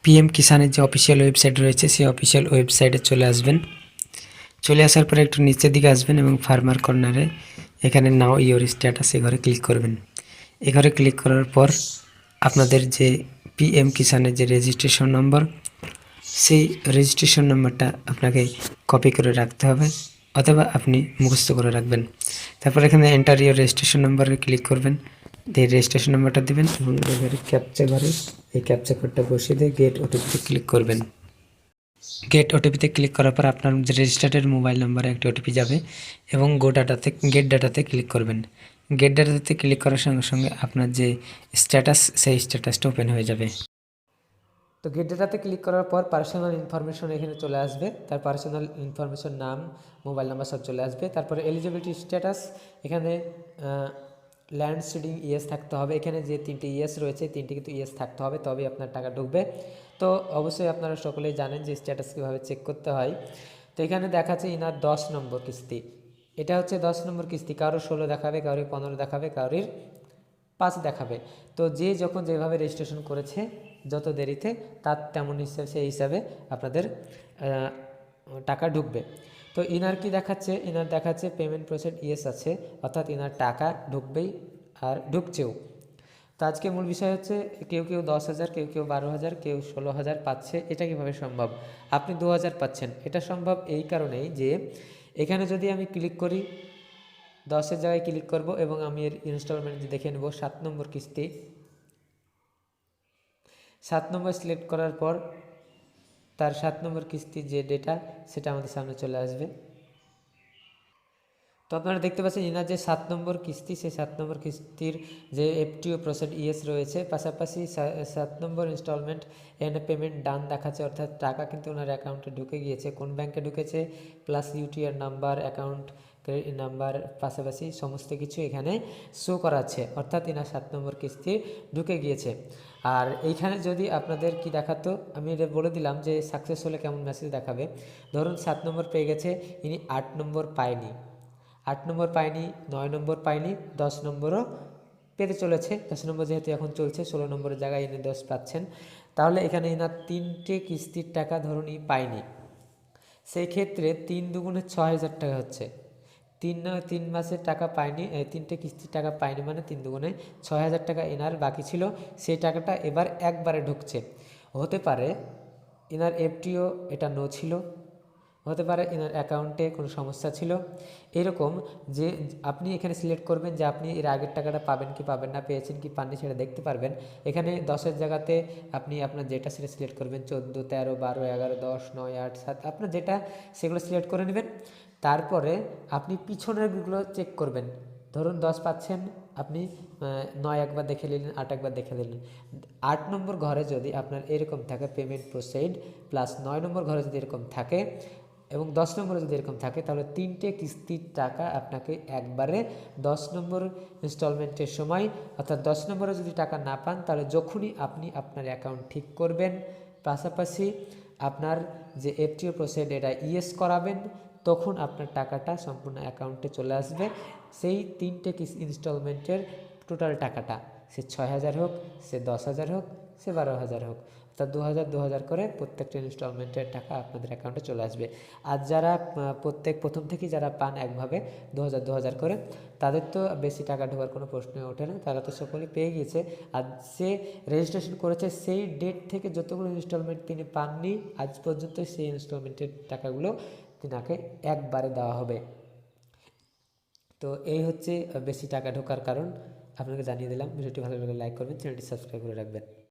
PM কিষানের যে official website রয়েছে সেই অফিসিয়াল ওয়েবসাইটে চলে আসবেন। চলে আসার পরে একটু নিচের দিকে আসবেন এবং ফার্মার কর্নারে এখানে নাও ইওর স্ট্যাটাস এ ঘরে ক্লিক করবেন। এ ঘরে ক্লিক করার পর আপনাদের যে পিএম কিষানের যে রেজিস্ট্রেশন নম্বর, সেই রেজিস্ট্রেশন নম্বরটা আপনাকে কপি করে রাখতে হবে অথবা আপনি মুখস্থ করে রাখবেন। তারপর এখানে এন্টার ইওর রেজিস্ট্রেশন নম্বরে ক্লিক করবেন, দিয়ে রেজিস্ট্রেশন নম্বরটা দেবেন এবং এবারে ক্যাপচা ঘরে এই ক্যাপচা কোডটা বসিয়ে দিয়ে গেট ওটিপিতে ক্লিক করবেন। গেট ওটিপিতে ক্লিক করার পর আপনার যে রেজিস্টার্ডের মোবাইল নম্বরে একটি ওটিপি যাবে এবং গেট ডাটাতে ক্লিক করবেন। গেট ডাটাতে ক্লিক করার সঙ্গে সঙ্গে আপনার যে স্ট্যাটাস সেই স্ট্যাটাসটা ওপেন হয়ে যাবে। তো গেট ডাটাতে ক্লিক করার পর পার্সোনাল ইনফরমেশন এখানে চলে আসবে, তার পার্সোনাল ইনফরমেশন নাম, মোবাইল নাম্বার সব চলে আসবে। তারপরে এলিজিবিলিটি স্ট্যাটাস, এখানে ল্যান্ড সিডিং ইয়েস থাকতে হবে। এখানে যে 3টে ইয়েস রয়েছে 3টে কিন্তু ইয়েস থাকতে হবে, তবেই আপনার টাকা ঢুকবে। তো অবশ্যই আপনারা সকলেই জানেন যে স্ট্যাটাস কীভাবে চেক করতে হয়। তো এখানে দেখাচ্ছে ইনার 10 নম্বর কিস্তি, এটা হচ্ছে 10 নম্বর কিস্তি। কারোর 16 দেখাবে, কারোর 15 দেখাবে, কারোর 5 দেখাবে। তো যে যখন যেভাবে রেজিস্ট্রেশন করেছে যত দেরিতে তার তেমন হিসাবে সেই হিসাবে আপনাদের টাকা ঢুকবে। তো ইনার কি দেখাচ্ছে, ইনার দেখাচ্ছে পেমেন্ট প্রসেস ইয়েস আছে, অর্থাৎ ইনার টাকা ঢুকবেই আর ঢুকছেও। তো আজকে মূল বিষয় হচ্ছে কেউ 10,000, কেউ 12,000, কেউ 16,000 পাচ্ছে। এটা কীভাবে সম্ভব? আপনি 2,000 পাচ্ছেন, এটা সম্ভব এই কারণেই যে এখানে যদি আমি ক্লিক করি 10-এর জায়গায় ক্লিক করব এবং আমি এর ইনস্টলমেন্ট দেখে নেব 7 নম্বর কিস্তি। 7 নম্বর সিলেক্ট করার পর তার 7 নম্বর কিস্তির যে ডেটা সেটা আমাদের সামনে চলে আসবে। তো আপনারা দেখতে পাচ্ছেন ইনার যে 7 নম্বর কিস্তি, সেই 7 নম্বর কিস্তির যে এফটিও প্রসেড ইয়েস রয়েছে, পাশাপাশি 7 নম্বর ইনস্টলমেন্ট এন্ড পেমেন্ট ডান দেখাচ্ছে, অর্থাৎ টাকা কিন্তু ওনার অ্যাকাউন্টে ঢুকে গিয়েছে। কোন ব্যাংকে ঢুকেছে, plus UTR number, account credit number, পাশাপাশি সমস্ত কিছু এখানে শো করাচ্ছে, অর্থাৎ ইনার 7 নম্বর কিস্তি ঢুকে গিয়েছে। আর এইখানে যদি আপনাদের কি দেখাতো, আমি এটা বলে দিলাম যে সাকসেস হলে কেমন মেসেজ দেখাবে। ধরুন 7 নম্বর পেয়ে গেছে, ইনি 8 নম্বর পায়নি, 8 নম্বর পায়নি, 9 নম্বর পায়নি, 10 নম্বরও পেতে চলেছে। 10 নম্বর যেহেতু এখন চলছে, 16 নম্বরের জায়গায় ইনি 10 পাচ্ছেন। তাহলে এখানে এনার 3টে কিস্তির টাকা ধরুন পায়নি, সেই ক্ষেত্রে 3 দুগুণে 6,000 টাকা হচ্ছে। 3 মাসের টাকা পায়নি, 3টে কিস্তির টাকা পায়নি, মানে 3 দুগুণে 6,000 টাকা এনার বাকি ছিল, সেই টাকাটা এবার একবারে ঢুকছে। হতে পারে এনার এফটিও এটা নো ছিল, হতে পারে এনার অ্যাকাউন্টে কোনো সমস্যা ছিল। এরকম যে আপনি এখানে সিলেক্ট করবেন যে আপনি এর আগের টাকাটা পাবেন কি পাবেন না, পেয়েছেন কি পাননি সেটা দেখতে পারবেন। এখানে 10-এর জায়গাতে আপনি আপনার যেটা সেটা সিলেক্ট করবেন, 14, 13, 12, 11, 10, 9, 8, 7, আপনার যেটা সেগুলো সিলেক্ট করে নেবেন। তারপরে আপনি পিছনেরগুলো চেক করবেন। ধরুন 10 পাচ্ছেন, আপনি 9 একবার দেখে নিলেন, 8 একবার দেখে নিলেন। 8 নম্বর ঘরে যদি আপনার এরকম থাকে পেমেন্ট প্রসিড, প্লাস 9 নম্বর ঘরে যদি এরকম থাকে এবং 10 নম্বরে যদি এরকম থাকে, তাহলে 3টে কিস্তির টাকা আপনাকে একবারে 10 নম্বর ইনস্টলমেন্টের সময়, অর্থাৎ 10 নম্বরে যদি টাকা না পান তাহলে যখনই আপনি আপনার অ্যাকাউন্ট ঠিক করবেন, পাশাপাশি আপনার যে এফটিও প্রসিড এটা ইয়েস করাবেন, তখন আপনার টাকাটা সম্পূর্ণ অ্যাকাউন্টে চলে আসবে। সেই 3টে ইনস্টলমেন্টের টোটাল টাকাটা, সে 6,000 হোক, সে 10,000 হোক, সে 12,000 হোক, অর্থাৎ 2,000 করে প্রত্যেকটা ইনস্টলমেন্টের টাকা আপনাদের অ্যাকাউন্টে চলে আসবে। আর যারা প্রথম থেকেই যারা পান একভাবে 2,000 করে, তাদের তো বেশি টাকা ঢোকার কোনো প্রশ্নই ওঠে না, তারা তো সকলেই পেয়ে গিয়েছে। আর সে রেজিস্ট্রেশন করেছে সেই ডেট থেকে যতগুলো ইনস্টলমেন্ট তিনি পাননি আজ পর্যন্ত, সেই ইনস্টলমেন্টের টাকাগুলো তিনাকে একবারে দেওয়া হবে। তো এই হচ্ছে বেশি টাকা ঢোকার কারণ, আপনাকে জানিয়ে দিলাম। ভিডিওটি ভালো লাগলে লাইক করবেন, চ্যানেলটি সাবস্ক্রাইব করে রাখবেন।